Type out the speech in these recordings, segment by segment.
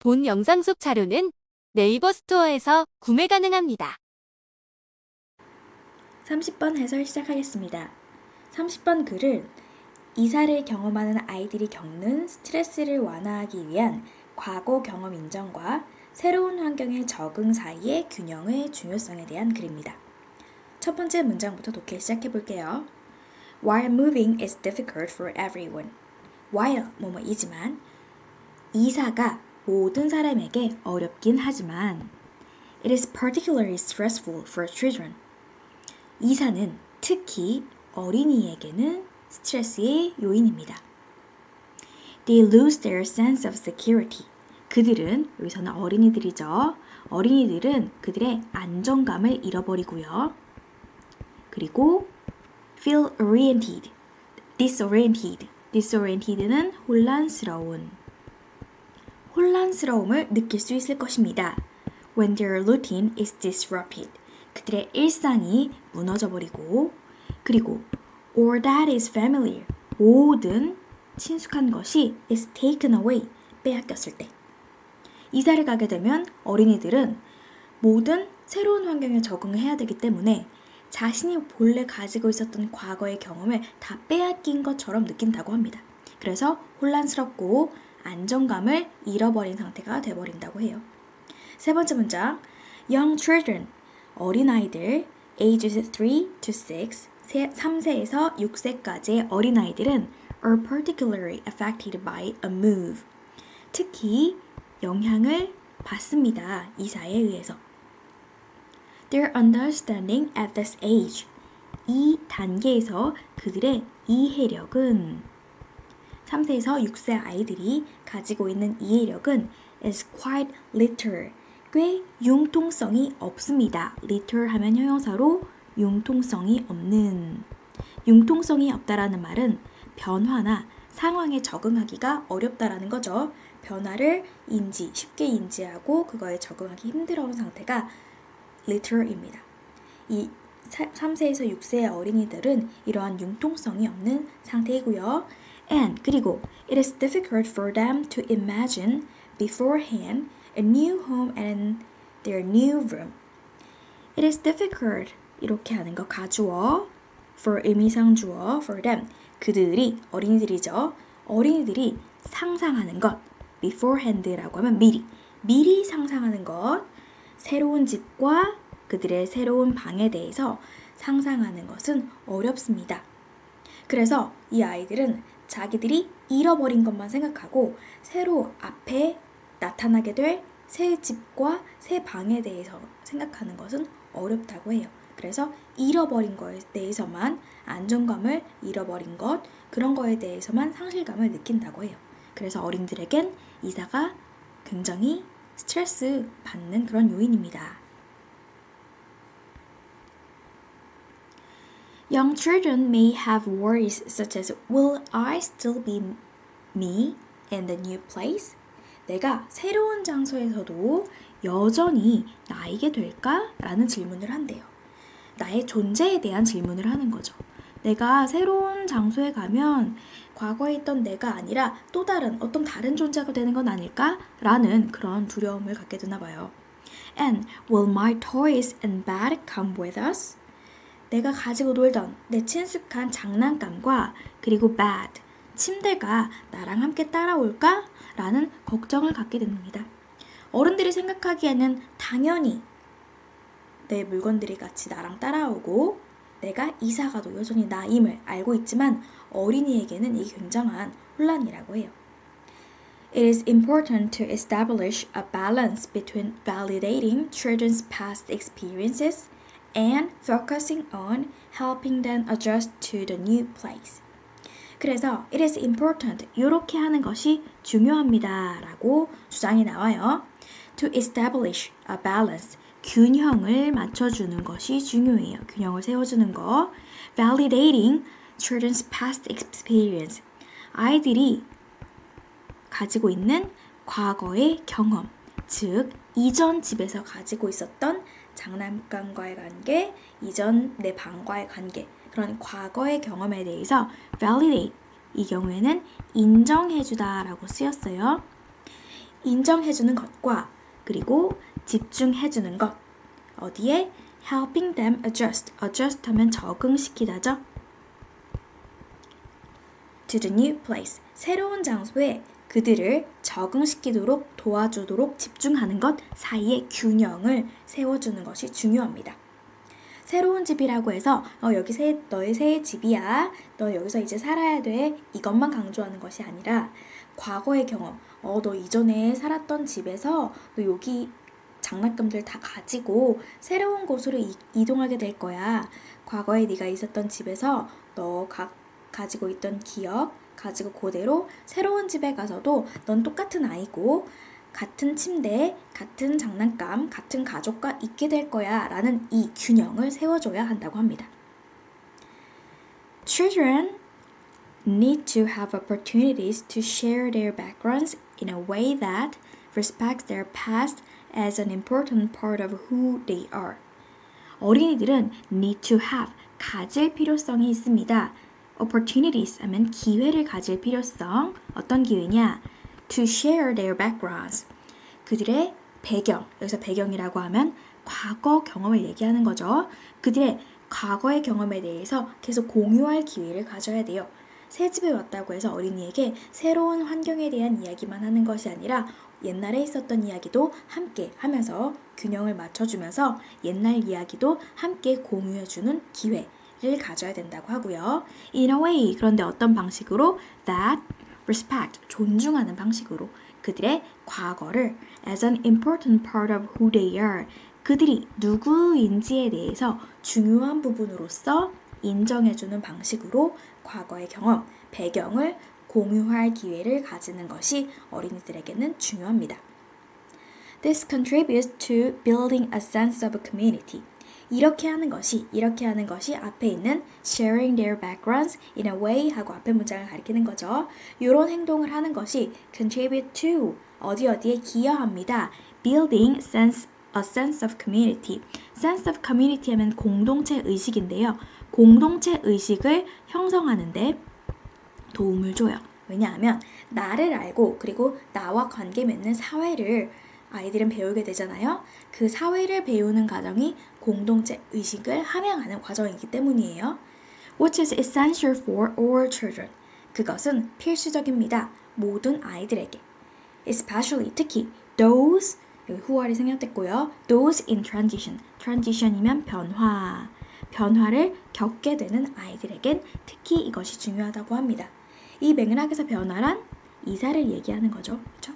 본 영상 속 자료는 네이버 스토어에서 구매 가능합니다. 30번 해설 시작하겠습니다. 30번 글은 이사를 경험하는 아이들이 겪는 스트레스를 완화하기 위한 과거 경험 인정과 새로운 환경의 적응 사이의 균형의 중요성에 대한 글입니다. 첫 번째 문장부터 독해 시작해 볼게요. While moving is difficult for everyone. While 뭐뭐이지만 이사가 모든 사람에게 어렵긴 하지만 It is particularly stressful for children. 이사는 특히 어린이에게는 스트레스의 요인입니다. They lose their sense of security. 그들은, 여기서는 어린이들이죠. 어린이들은 그들의 안정감을 잃어버리고요. 그리고 feel oriented, disoriented. disoriented는 혼란스러움을 느낄 수 있을 것입니다. When their routine is disrupted. 그들의 일상이 무너져버리고, 그리고 all that is familiar. 모든 친숙한 것이 is taken away. 빼앗겼을 때. 이사를 가게 되면 어린이들은 모든 새로운 환경에 적응해야 되기 때문에 자신이 본래 가지고 있었던 과거의 경험을 다 빼앗긴 것처럼 느낀다고 합니다. 그래서 혼란스럽고 안정감을 잃어버린 상태가 되어버린다고 해요. 세 번째 문장, young children, 어린아이들, ages 3 to 6, 3세에서 6세까지의 어린아이들은 are particularly affected by a move. 특히 영향을 받습니다. 이사에 의해서. Their understanding at this age. 이 단계에서 그들의 이해력은 3세에서 6세 아이들이 가지고 있는 이해력은 is quite little. 꽤 융통성이 없습니다. little 하면 형용사로 융통성이 없는. 융통성이 없다라는 말은 변화나 상황에 적응하기가 어렵다라는 거죠. 변화를 쉽게 인지하고 그거에 적응하기 힘들어온 상태가 little입니다. 이 3세에서 6세의 어린이들은 이러한 융통성이 없는 상태이고요. And 그리고 it is difficult for them to imagine beforehand a new home and their new room. It is difficult 이렇게 하는 거 가주어 for 의미상주어 for them 그들이 어린이들이죠. 어린이들이 상상하는 것 beforehand라고 하면 미리 상상하는 것 새로운 집과 그들의 새로운 방에 대해서 상상하는 것은 어렵습니다. 그래서 이 아이들은 자기들이 잃어버린 것만 생각하고 새로 앞에 나타나게 될 새 집과 새 방에 대해서 생각하는 것은 어렵다고 해요. 그래서 잃어버린 거에 대해서만 안정감을 잃어버린 것 그런 거에 대해서만 상실감을 느낀다고 해요. 그래서 어린들에겐 이사가 굉장히 스트레스 받는 그런 요인입니다. Young children may have worries such as will I still be me in the new place? 내가 새로운 장소에서도 여전히 나이게 될까? 라는 질문을 한대요. 나의 존재에 대한 질문을 하는 거죠. 내가 새로운 장소에 가면 과거에 있던 내가 아니라 또 어떤 다른 존재가 되는 건 아닐까? 라는 그런 두려움을 갖게 되나 봐요. And will my toys and bed come with us? 내가 가지고 놀던 내 친숙한 장난감과 그리고 bed, 침대가 나랑 함께 따라올까? 라는 걱정을 갖게 됩니다. 어른들이 생각하기에는 당연히 내 물건들이 같이 나랑 따라오고 내가 이사가도 여전히 나임을 알고 있지만 어린이에게는 이게 굉장한 혼란이라고 해요. It is important to establish a balance between validating children's past experiences and focusing on helping them adjust to the new place. 그래서 it is important, 이렇게 하는 것이 중요합니다 라고 주장이 나와요. To establish a balance, 균형을 맞춰주는 것이 중요해요. 균형을 세워주는 거. Validating children's past experience, 아이들이 가지고 있는 과거의 경험, 즉 이전 집에서 가지고 있었던 장난감과의 관계, 이전 내 방과의 관계, 그런 과거의 경험에 대해서 validate, 이 경우에는 인정해주다 라고 쓰였어요. 인정해주는 것과 그리고 집중해주는 것. 어디에? helping them adjust. adjust 하면 적응시키다죠. to the new place. 새로운 장소에 그들을 적응시키도록 도와주도록 집중하는 것 사이의 균형을 세워주는 것이 중요합니다. 새로운 집이라고 해서 여기 너의 새 집이야. 너 여기서 이제 살아야 돼. 이것만 강조하는 것이 아니라 과거의 경험. 너 이전에 살았던 집에서 너 여기 장난감들 다 가지고 새로운 곳으로 이동하게 될 거야. 과거에 네가 있었던 집에서 너 가지고 있던 기억 가지고 그대로 새로운 집에 가서도 넌 똑같은 아이고 같은 침대, 같은 장난감, 같은 가족과 있게 될 거야 라는 이 균형을 세워줘야 한다고 합니다. Children need to have opportunities to share their backgrounds in a way that respects their past as an important part of who they are. 어린이들은 need to have, 가질 필요성이 있습니다. opportunities 하면 기회를 가질 필요성. 어떤 기회냐? to share their backgrounds. 그들의 배경, 여기서 배경이라고 하면 과거 경험을 얘기하는 거죠. 그들의 과거의 경험에 대해서 계속 공유할 기회를 가져야 돼요. 새 집에 왔다고 해서 어린이에게 새로운 환경에 대한 이야기만 하는 것이 아니라 옛날에 있었던 이야기도 함께 하면서 균형을 맞춰주면서 옛날 이야기도 함께 공유해주는 기회를 가져야 된다고 하고요. In a way, 그런데 어떤 방식으로? That respect, 존중하는 방식으로 그들의 과거를 as an important part of who they are, 그들이 누구인지에 대해서 중요한 부분으로서 인정해주는 방식으로 과거의 경험, 배경을 공유할 기회를 가지는 것이 어린이들에게는 중요합니다. This contributes to building a sense of community. 이렇게 하는 것이 앞에 있는 sharing their backgrounds in a way 하고 앞에 문장을 가리키는 거죠. 이런 행동을 하는 것이 contribute to 어디에 기여합니다. building a sense of community. sense of community 하면 공동체 의식인데요. 공동체 의식을 형성하는데 도움을 줘요. 왜냐하면 나를 알고 그리고 나와 관계 맺는 사회를 아이들은 배우게 되잖아요. 그 사회를 배우는 과정이 공동체 의식을 함양하는 과정이기 때문이에요. Which is essential for all children. 그것은 필수적입니다. 모든 아이들에게. Especially, 특히 those, 여기 who아리 생략됐고요. Those in transition. transition이면 변화. 변화를 겪게 되는 아이들에겐 특히 이것이 중요하다고 합니다. 이 맥락에서 변화란 이사를 얘기하는 거죠. 그렇죠?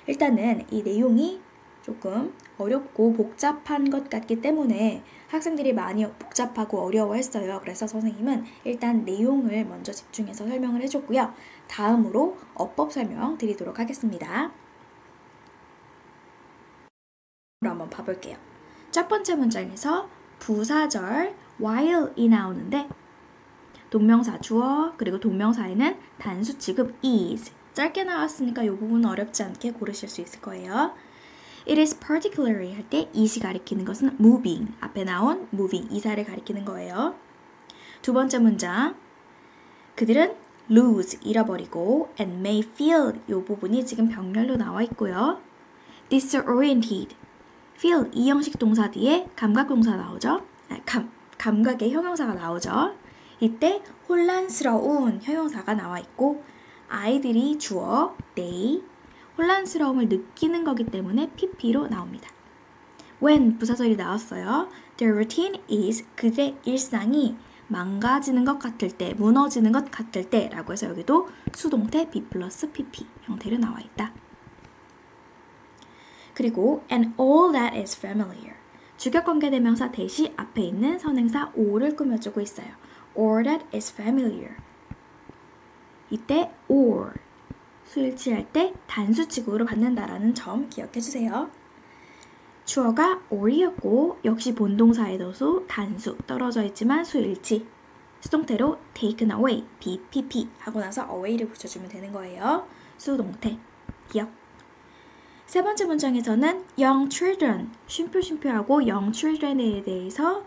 일단은 이 내용이 조금 어렵고 복잡한 것 같기 때문에 학생들이 많이 복잡하고 어려워했어요. 그래서 선생님은 일단 내용을 먼저 집중해서 설명을 해줬고요. 다음으로 어법 설명 드리도록 하겠습니다. 한번 봐볼게요. 첫 번째 문장에서 부사절 while이 나오는데 동명사 주어 그리고 동명사에는 단수 취급 is 짧게 나왔으니까 이 부분은 어렵지 않게 고르실 수 있을 거예요. It is particularly 할 때 is이 가리키는 것은 moving 앞에 나온 moving 이사를 가리키는 거예요. 두 번째 문장 그들은 lose 잃어버리고 and may feel 이 부분이 지금 병렬로 나와 있고요. disoriented feel 이 형식 동사 뒤에 감각 동사 나오죠. 감각의 형용사가 나오죠. 이때 혼란스러운 형용사가 나와 있고 아이들이 주어 they 혼란스러움을 느끼는 거기 때문에 pp로 나옵니다. when 부사절이 나왔어요. Their routine is 그들의 일상이 망가지는 것 같을 때, 무너지는 것 같을 때 라고 해서 여기도 수동태 be 플러스 pp 형태로 나와 있다. 그리고 and all that is familiar 주격관계대명사 대시 앞에 있는 선행사 or를 꾸며주고 있어요. all that is familiar 이때 or 수일치할 때 단수 취급으로 받는다라는 점 기억해 주세요. 주어가 or이었고 역시 본동사의 도수 단수 떨어져 있지만 수일치 수동태로 taken away bpp 하고 나서 away를 붙여주면 되는 거예요. 수동태 기억. 세 번째 문장에서는 young children 쉼표하고 young children에 대해서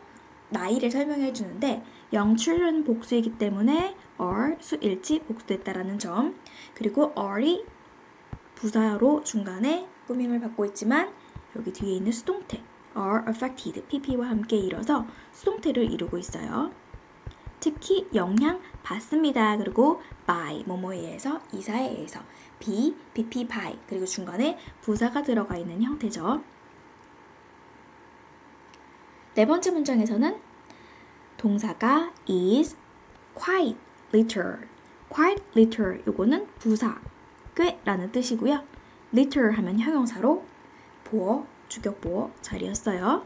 나이를 설명해 주는데 young children 복수이기 때문에 are 수일치 복수됐다라는 점 그리고 are이 부사로 중간에 꾸밈을 받고 있지만 여기 뒤에 있는 수동태 are affected, pp와 함께 이뤄서 수동태를 이루고 있어요. 특히 영향 받습니다. 그리고 by, 뭐뭐에 의해서, 이사에 의해서, be, pp, by, 그리고 중간에 부사가 들어가 있는 형태죠. 네 번째 문장에서는 동사가 is quite little. quite little, 요거는 부사, 꽤라는 뜻이고요. little 하면 형용사로 보어, 주격보어 자리였어요.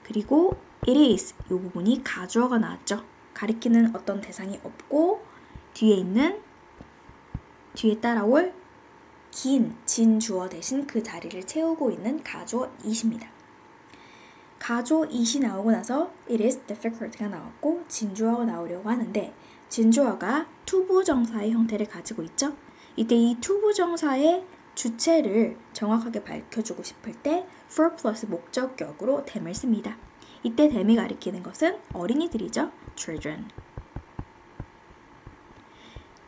그리고 it is, 이 부분이 가주어가 나왔죠. 가리키는 어떤 대상이 없고 뒤에 따라올 긴 진주어 대신 그 자리를 채우고 있는 가주어 it입니다. 가주어 it이 나오고 나서 it is difficult가 나왔고 진주어가 나오려고 하는데 진주어가 투부정사의 형태를 가지고 있죠. 이때 이 투부정사의 주체를 정확하게 밝혀주고 싶을 때 for 플러스 목적격으로 them을 씁니다. 이때 them이 가리키는 것은 어린이들이죠. children.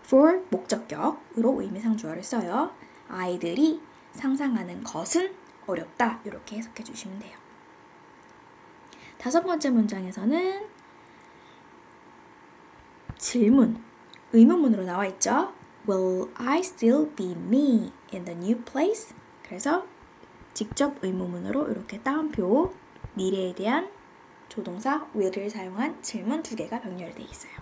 for 목적격으로 의미상주어를 써요. 아이들이 상상하는 것은 어렵다. 이렇게 해석해 주시면 돼요. 다섯 번째 문장에서는 질문, 의문문으로 나와 있죠. Will I still be me in the new place? 그래서 직접 의문문으로 이렇게 따옴표 미래에 대한 조동사 will을 사용한 질문 두 개가 병렬되어 있어요.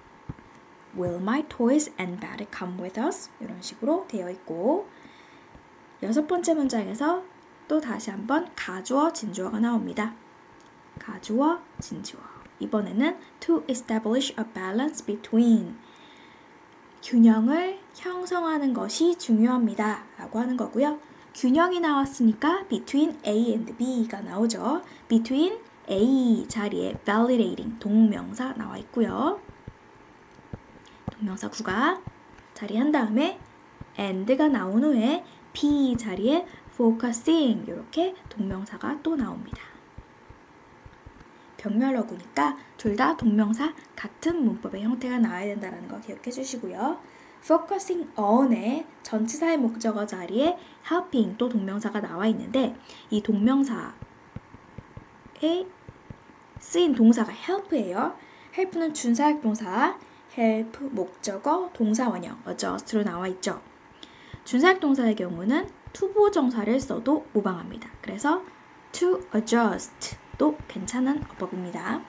Will my toys and bed come with us? 이런 식으로 되어 있고 여섯 번째 문장에서 또 다시 한번 가주어, 진주어가 나옵니다. 가주어, 진주어. 이번에는 to establish a balance between 균형을 형성하는 것이 중요합니다. 라고 하는 거고요. 균형이 나왔으니까 between A and B가 나오죠. between A 자리에 validating 동명사 나와 있고요. 동명사 구가 자리한 다음에 and가 나온 후에 B 자리에 focusing 이렇게 동명사가 또 나옵니다. 병렬어구니까 둘 다 동명사 같은 문법의 형태가 나와야 된다는 거 기억해 주시고요. focusing on의 전치사의 목적어 자리에 helping 또 동명사가 나와 있는데 이 동명사에 쓰인 동사가 help예요. help는 준사역 동사, help 목적어, 동사 원형, adjust로 나와 있죠. 준사역 동사의 경우는 투부정사를 써도 무방합니다. 그래서 to adjust 도 괜찮은 어법입니다.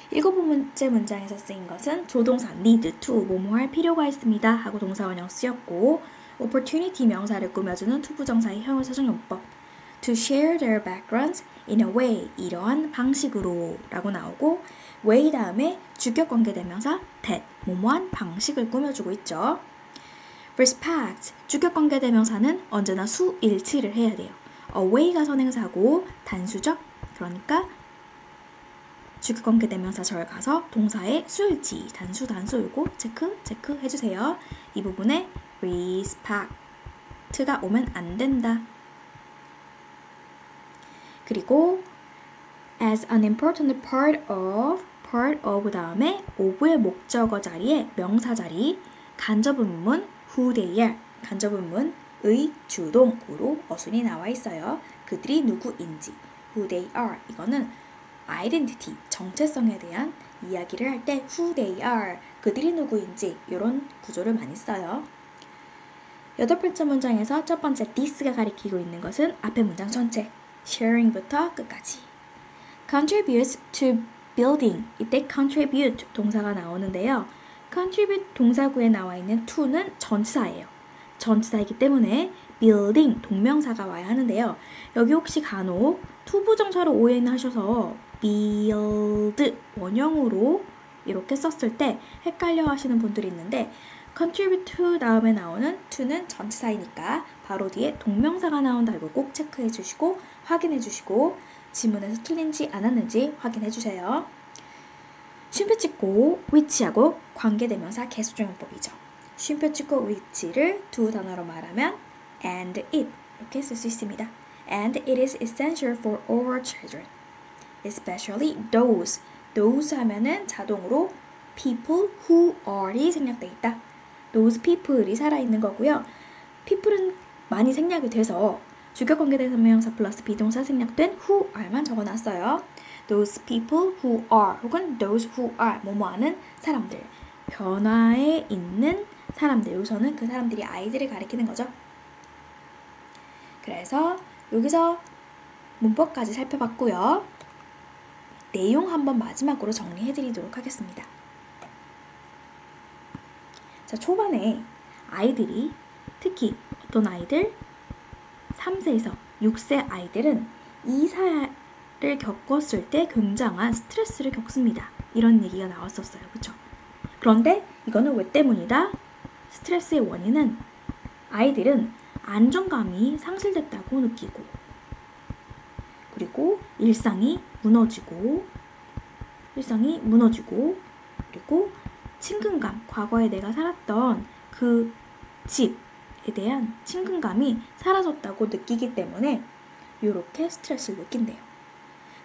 일곱 번째 문장에서 쓰인 것은 조동사 need to, 뭐뭐 할 필요가 있습니다 하고 동사 원형 쓰였고 opportunity 명사를 꾸며주는 투부정사의 형용사정용법 to share their backgrounds in a way, 이러한 방식으로 라고 나오고 way 다음에 주격관계대명사 that, 뭐뭐한 방식을 꾸며주고 있죠. respect, 주격관계대명사는 언제나 수일치를 해야 돼요. away가 선행사고 단수적, 그러니까 주격관계대명사 절 가서 동사의 수일치, 단수, 단수이고 체크 해주세요. 이 부분에 respect가 오면 안 된다. 그리고 as an important part of 다음에 of의 목적어 자리에 명사 자리, 간접의문문 who they are, 간접의문의 주동으로 어순이 나와 있어요. 그들이 누구인지 who they are, 이거는 identity, 정체성에 대한 이야기를 할 때 who they are, 그들이 누구인지 이런 구조를 많이 써요. 여덟 번째 문장에서 첫 번째 this가 가리키고 있는 것은 앞에 문장 전체 sharing부터 끝까지 contributes to building, 이때 contribute 동사가 나오는데요. contribute 동사구에 나와 있는 to는 전치사예요. 전치사이기 때문에 building 동명사가 와야 하는데요. 여기 혹시 간혹 투부정사로 오해하셔서 build 원형으로 이렇게 썼을 때 헷갈려 하시는 분들이 있는데 contribute to 다음에 나오는 to는 전치사이니까 바로 뒤에 동명사가 나온다. 이거 꼭 체크해 주시고 확인해 주시고 지문에서 틀린지 않았는지 확인해 주세요. 쉼표 찍고 which하고 관계대명사 계수종용법이죠. 쉼표 찍고 which를 두 단어로 말하면 and it 이렇게 쓸 수 있습니다. And it is essential for all children, especially those 하면은 자동으로 people who are이 생략되어 있다. those people이 살아있는 거고요. people은 많이 생략이 돼서 주격관계 대명사 플러스 비동사 생략된 who are만 적어놨어요. Those people who are 혹은 those who are 뭐뭐하는 사람들, 변화에 있는 사람들. 여기서는 그 사람들이 아이들을 가리키는 거죠. 그래서 여기서 문법까지 살펴봤고요. 내용 한번 마지막으로 정리해드리도록 하겠습니다. 자, 초반에 아이들이 특히 어떤 아이들 3세에서 6세 아이들은 이사를 겪었을 때 굉장한 스트레스를 겪습니다. 이런 얘기가 나왔었어요. 그쵸? 그런데 이거는 왜 때문이다? 스트레스의 원인은 아이들은 안정감이 상실됐다고 느끼고 그리고 일상이 무너지고 그리고 친근감, 과거에 내가 살았던 그 집에 대한 친근감이 사라졌다고 느끼기 때문에 이렇게 스트레스를 느낀대요.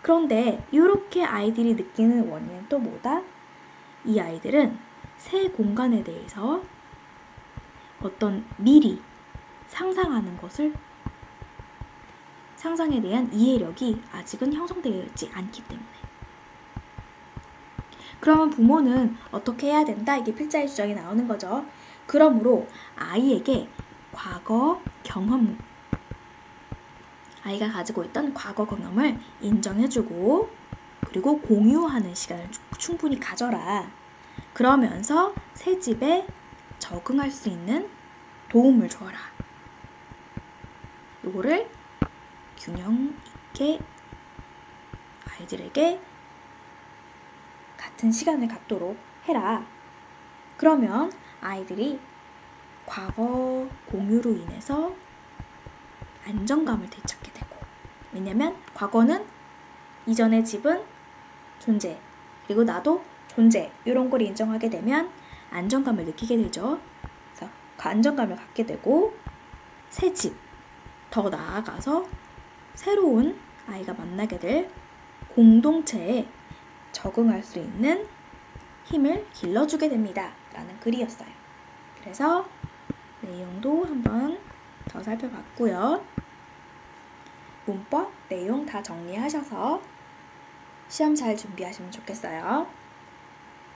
그런데 이렇게 아이들이 느끼는 원인은 또 뭐다? 이 아이들은 새 공간에 대해서 어떤 미리 상상하는 것을 상상에 대한 이해력이 아직은 형성되어 있지 않기 때문에. 그러면 부모는 어떻게 해야 된다? 이게 필자의 주장이 나오는 거죠. 그러므로 아이에게 아이가 가지고 있던 과거 경험을 인정해주고 그리고 공유하는 시간을 충분히 가져라. 그러면서 새 집에 적응할 수 있는 도움을 줘라. 요거를 균형 있게 아이들에게 같은 시간을 갖도록 해라. 그러면 아이들이 과거 공유로 인해서 안정감을 되찾게 되고, 왜냐면 과거는 이전의 집은 존재, 그리고 나도 존재, 이런 걸 인정하게 되면 안정감을 느끼게 되죠. 그래서 그 안정감을 갖게 되고 새 집, 더 나아가서 새로운 아이가 만나게 될 공동체에 적응할 수 있는 힘을 길러주게 됩니다. 라는 글이었어요. 그래서 내용도 한번 더 살펴봤고요. 문법, 내용 다 정리하셔서 시험 잘 준비하시면 좋겠어요.